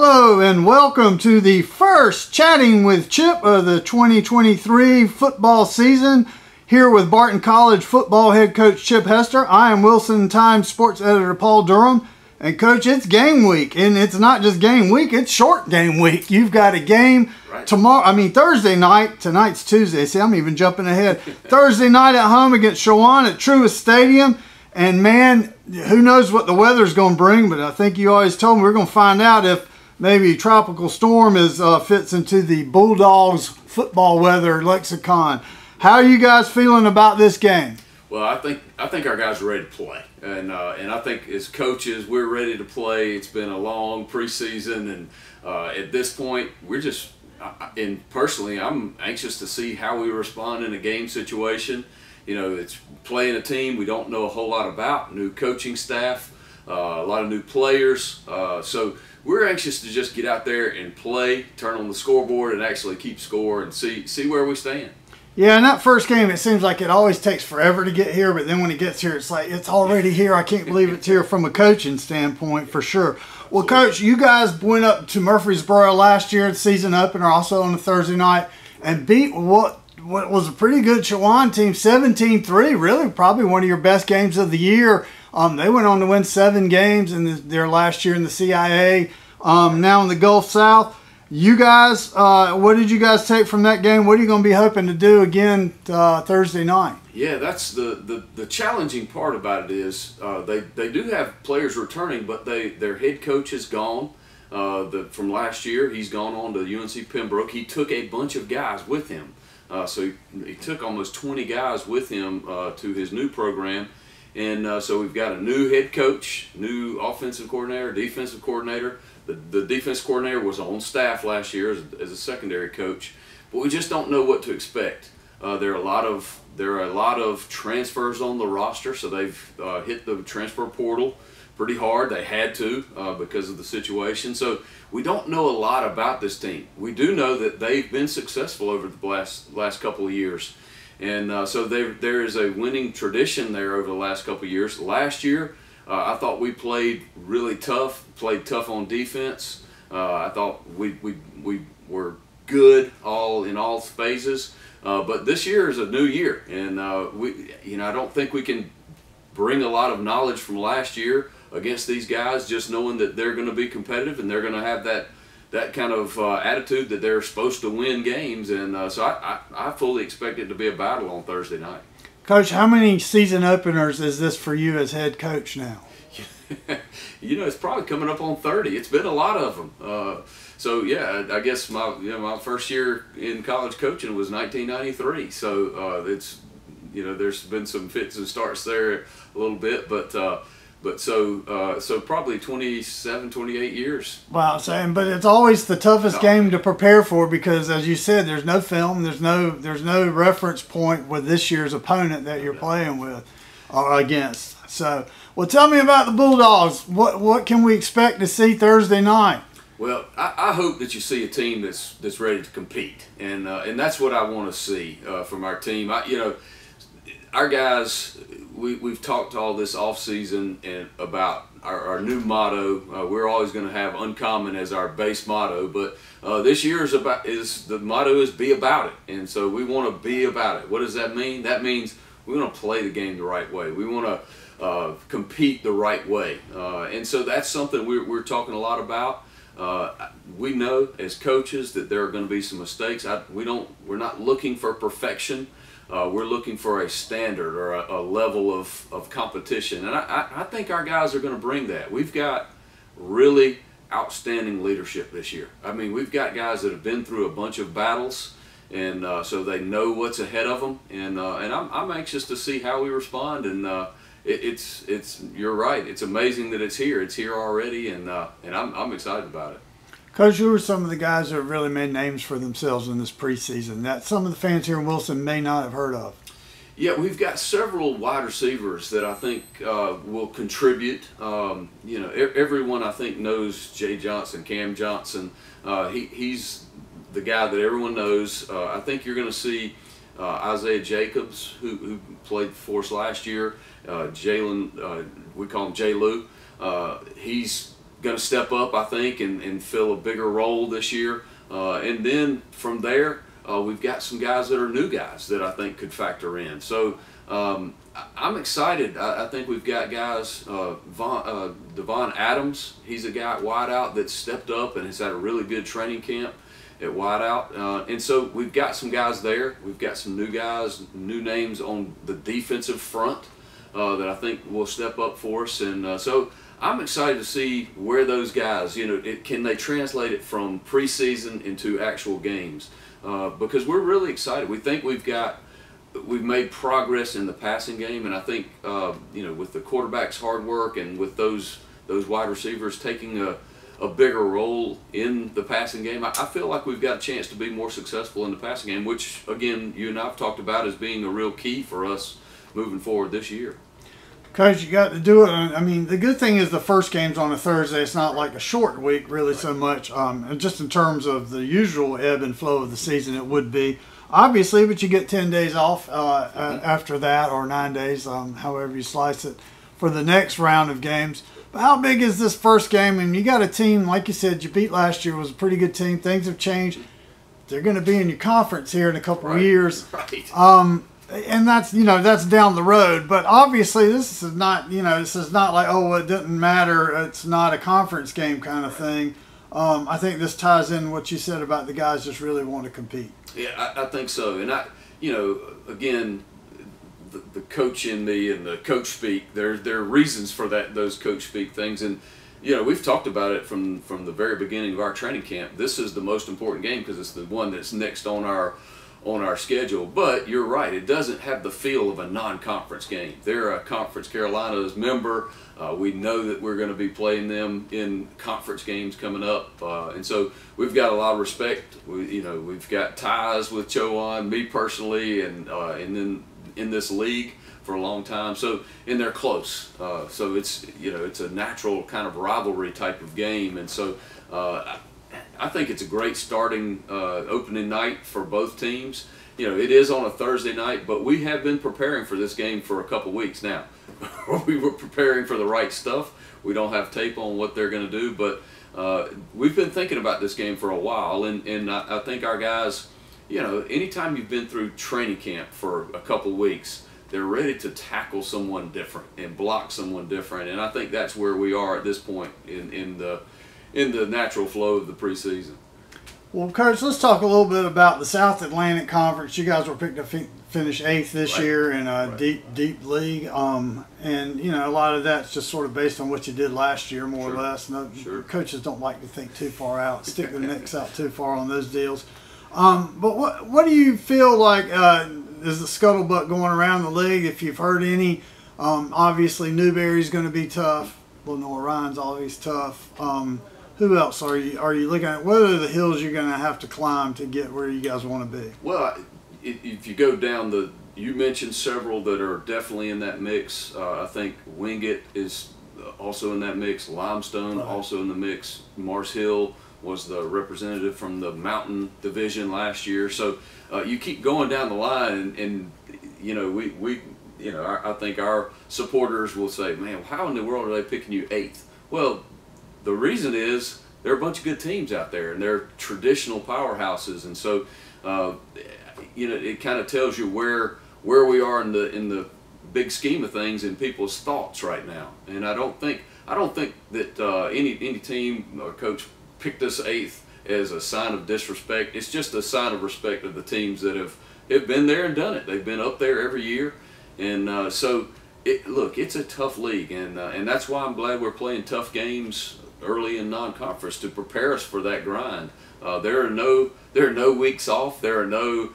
Hello and welcome to the first Chatting with Chip of the 2023 football season. Here with Barton College football head coach Chip Hester. I am Wilson Times sports editor Paul Durham. And coach, it's game week. And it's not just game week, it's short game week. You've got a game Thursday night. Tonight's Tuesday. See, I'm even jumping ahead. Thursday night at home against Chowan at Truist Stadium. And man, who knows what the weather's going to bring, but I think you always told me we're going to find out if maybe tropical storm fits into the Bulldogs football weather lexicon. How are you guys feeling about this game? Well, I think our guys are ready to play, and I think as coaches we're ready to play. It's been a long preseason, and at this point we're just. And personally, I'm anxious to see how we respond in a game situation. You know, it's playing a team we don't know a whole lot about, new coaching staff, a lot of new players. So we're anxious to just get out there and play, turn on the scoreboard, and actually keep score and see where we stand. Yeah, in that first game, it seems like it always takes forever to get here, but then when it gets here, it's like it's already here. I can't believe it's here from a coaching standpoint for sure. Well, Coach, you guys went up to Murfreesboro last year, the season opener, also on a Thursday night, and beat what was a pretty good Chowan team, 17-3, really probably one of your best games of the year. They went on to win 7 games in their last year in the CIA, now in the Gulf South. You guys, what did you guys take from that game? What are you going to be hoping to do again Thursday night? Yeah, that's the challenging part about it is they do have players returning, but their head coach is gone. From last year, he's gone on to UNC Pembroke. He took a bunch of guys with him. So he took almost 20 guys with him to his new program. And so we've got a new head coach, new offensive coordinator, defensive coordinator. The defense coordinator was on staff last year as a secondary coach, but we just don't know what to expect. There are a lot of transfers on the roster, so they've hit the transfer portal pretty hard. They had to because of the situation. So we don't know a lot about this team. We do know that they've been successful over the last couple of years. And so there is a winning tradition there over the last couple of years. Last year, I thought we played really tough, played tough on defense. I thought we were good in all phases. But this year is a new year, and I don't think we can bring a lot of knowledge from last year against these guys, just knowing that they're going to be competitive and they're going to have that kind of attitude that they're supposed to win games. And so I fully expect it to be a battle on Thursday night. Coach, how many season openers is this for you as head coach now? You know, it's probably coming up on 30. It's been a lot of them. So yeah, I guess my first year in college coaching was 1993. So it's there's been some fits and starts there a little bit, but so probably 27, 28 years. Wow, but it's always the toughest game to prepare for because, as you said, there's no film, there's no reference point with this year's opponent that you're playing with or against. So, well, tell me about the Bulldogs. What can we expect to see Thursday night? Well, I hope that you see a team that's ready to compete, and that's what I want to see from our team. Our guys. We've talked all this off season and about our new motto. We're always going to have uncommon as our base motto, but this year the motto is be about it, and so we want to be about it. What does that mean? That means we want to play the game the right way. We want to compete the right way, and so that's something we're talking a lot about. We know as coaches that there are going to be some mistakes. We're not looking for perfection. We're looking for a standard or a level of competition, and I think our guys are going to bring that. We've got really outstanding leadership this year. I mean, we've got guys that have been through a bunch of battles, and so they know what's ahead of them. And I'm anxious to see how we respond. And you're right. It's amazing that it's here. It's here already, and I'm excited about it. Coach, who are some of the guys that have really made names for themselves in this preseason that some of the fans here in Wilson may not have heard of? Yeah, we've got several wide receivers that I think will contribute. Everyone I think knows Jay Johnson, Cam Johnson. He's the guy that everyone knows. I think you're going to see Isaiah Jacobs, who played for us last year. Jalen, we call him J. Lou. He's going to step up, I think, and fill a bigger role this year. And then from there, we've got some guys that are new guys that I think could factor in. So I'm excited. I think we've got guys, Devon Adams, he's a guy at wideout that stepped up and has had a really good training camp at wideout. And so we've got some guys there. We've got some new guys, new names on the defensive front that I think will step up for us. And so I'm excited to see where those guys, can they translate it from preseason into actual games? Because we're really excited. We think we've made progress in the passing game, and I think with the quarterback's hard work and with those wide receivers taking a bigger role in the passing game, I feel like we've got a chance to be more successful in the passing game, which again you and I've talked about as being a real key for us moving forward this year. Coach, you got to do it. I mean, the good thing is the first game's on a Thursday. It's not like a short week, really, so much. And just in terms of the usual ebb and flow of the season, it would be, obviously, but you get 10 days off after that, or 9 days, however you slice it, for the next round of games. But how big is this first game? And you got a team, like you said, you beat last year, was a pretty good team. Things have changed. They're going to be in your conference here in a couple of years. Right. And that's that's down the road, but obviously this is not like, oh, well, it didn't matter, it's not a conference game kind of thing. I think this ties in what you said about the guys just really want to compete. Yeah, I think so. And again, the coach in me and the coach speak, there are reasons for those coach speak things, and we've talked about it from the very beginning of our training camp. This is the most important game because it's the one that's next on our schedule. But you're right, it doesn't have the feel of a non-conference game. They're a Conference Carolina's member. We know that we're going to be playing them in conference games coming up, and so we've got a lot of respect. We've got ties with Chowan, me personally, and then in this league for a long time. So, and they're close. So it's it's a natural kind of rivalry type of game, and so I think it's a great starting opening night for both teams. It is on a Thursday night, but we have been preparing for this game for a couple weeks now. We were preparing for the right stuff. We don't have tape on what they're going to do, but we've been thinking about this game for a while, and I think our guys, anytime you've been through training camp for a couple weeks, they're ready to tackle someone different and block someone different, and I think that's where we are at this point in the natural flow of the preseason. Well, Coach, let's talk a little bit about the South Atlantic Conference. You guys were picked to finish 8th this year in a deep league, and a lot of that's just sort of based on what you did last year, more or less. Coaches don't like to think too far out, stick their necks out too far on those deals. But what do you feel like is the scuttlebutt going around the league? If you've heard any, obviously Newberry's going to be tough. Lenore Ryan's always tough. Who else are you looking at? What are the hills you're going to have to climb to get where you guys want to be? Well, if you go down you mentioned several that are definitely in that mix. I think Wingate is also in that mix. Limestone also in the mix. Mars Hill was the representative from the Mountain Division last year. So you keep going down the line, and I think our supporters will say, man, how in the world are they picking you 8th? Well, the reason is there are a bunch of good teams out there, and they're traditional powerhouses, and so it kind of tells you where we are in the big scheme of things in people's thoughts right now. And I don't think that any team or coach picked us 8th as a sign of disrespect. It's just a sign of respect of the teams that have been there and done it. They've been up there every year, and look, it's a tough league, and that's why I'm glad we're playing tough games early in non-conference to prepare us for that grind. There are no weeks off. There are no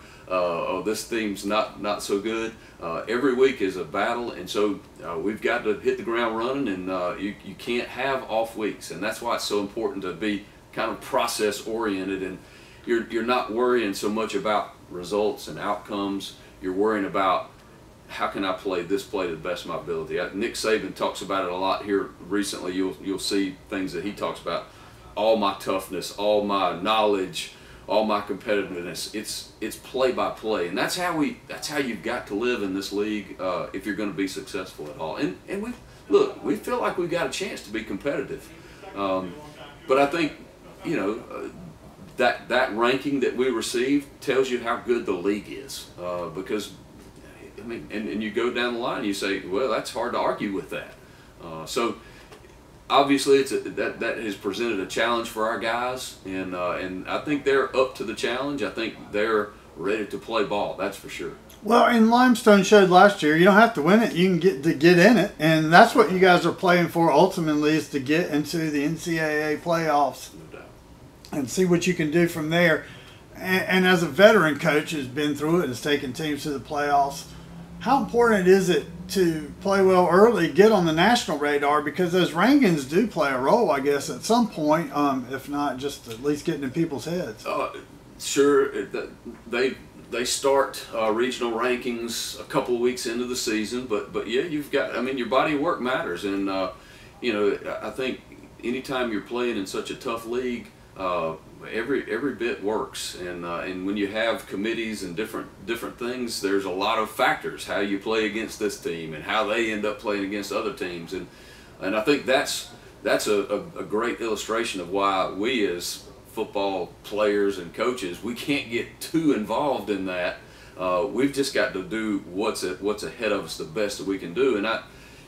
this team's not so good. Every week is a battle, and so we've got to hit the ground running, and you can't have off weeks, and that's why it's so important to be kind of process oriented, and you're not worrying so much about results and outcomes. You're worrying about how can I play this play to the best of my ability. Nick Saban talks about it a lot here recently. You'll see things that he talks about. All my toughness, all my knowledge, all my competitiveness. It's play by play, and that's how you've got to live in this league if you're going to be successful at all. And we feel like we've got a chance to be competitive. But I think, you know, that ranking that we received tells you how good the league is, because I mean, and you go down the line and you say, well, that's hard to argue with that. So obviously that has presented a challenge for our guys, and I think they're up to the challenge. I think they're ready to play ball, that's for sure. Well, and Limestone showed last year, you don't have to win it, you can get in it, and that's what you guys are playing for ultimately, is to get into the NCAA playoffs. No doubt. And see what you can do from there. And as a veteran coach who's been through it and has taken teams to the playoffs, how important is it to play well early, get on the national radar, because those rankings do play a role, I guess, at some point, if not just at least getting in people's heads. Sure, they start regional rankings a couple of weeks into the season, but yeah, you've got, I mean, your body of work matters, and you know, I think anytime you're playing in such a tough league, every bit works, and when you have committees and different things, there's a lot of factors, how you play against this team and how they end up playing against other teams, and I think that's a great illustration of why we as football players and coaches, we can't get too involved in that. We've just got to do what's ahead of us the best that we can do, and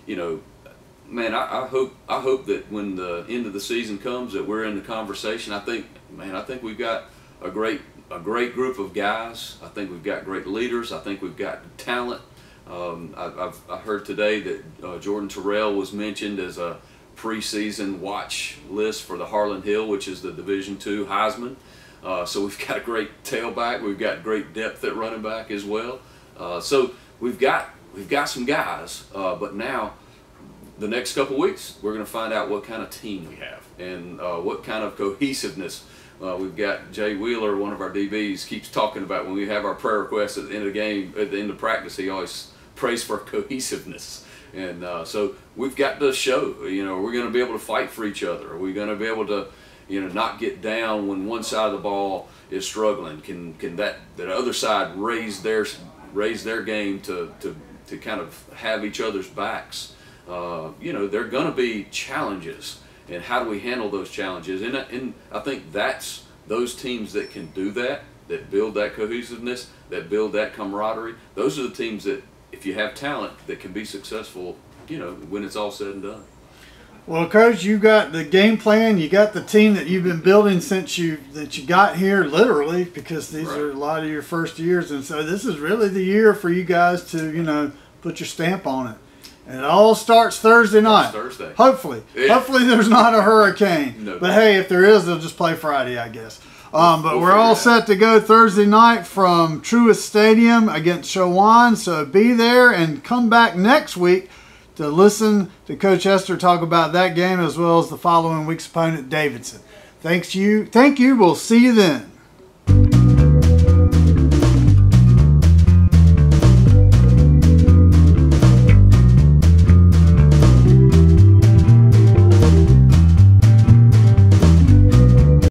you know, man, I hope that when the end of the season comes that we're in the conversation. I think we've got a great group of guys. I think we've got great leaders. I think we've got talent. I heard today that Jordan Terrell was mentioned as a preseason watch list for the Harlan Hill, which is the Division II Heisman. So we've got a great tailback. We've got great depth at running back as well. So we've got some guys, but now the next couple weeks we're going to find out what kind of team we have and what kind of cohesiveness. We've got Jay Wheeler, one of our DBs, keeps talking about when we have our prayer requests at the end of the game, at the end of practice, he always prays for cohesiveness. And so we've got to show, you know, we're going to be able to fight for each other. Are we going to be able to, you know, not get down when one side of the ball is struggling? Can that other side raise their game to kind of have each other's backs? You know, there are going to be challenges, and how do we handle those challenges? And I think that's those teams that can do that build that cohesiveness, that build that camaraderie. Those are the teams that, if you have talent, that can be successful, you know, when it's all said and done. Well, Coach, you got the game plan. You got the team that you've been building since you got here, literally, because these are a lot of your first years, and so this is really the year for you guys to, you know, put your stamp on it. And it all starts Thursday night. Thursday. Hopefully. Yeah. Hopefully there's not a hurricane. No. But hey, if there is, they'll just play Friday, I guess. But we'll we're all set to go Thursday night from Truist Stadium against Chowan. So be there and come back next week to listen to Coach Hester talk about that game as well as the following week's opponent, Davidson. Thank you. We'll see you then.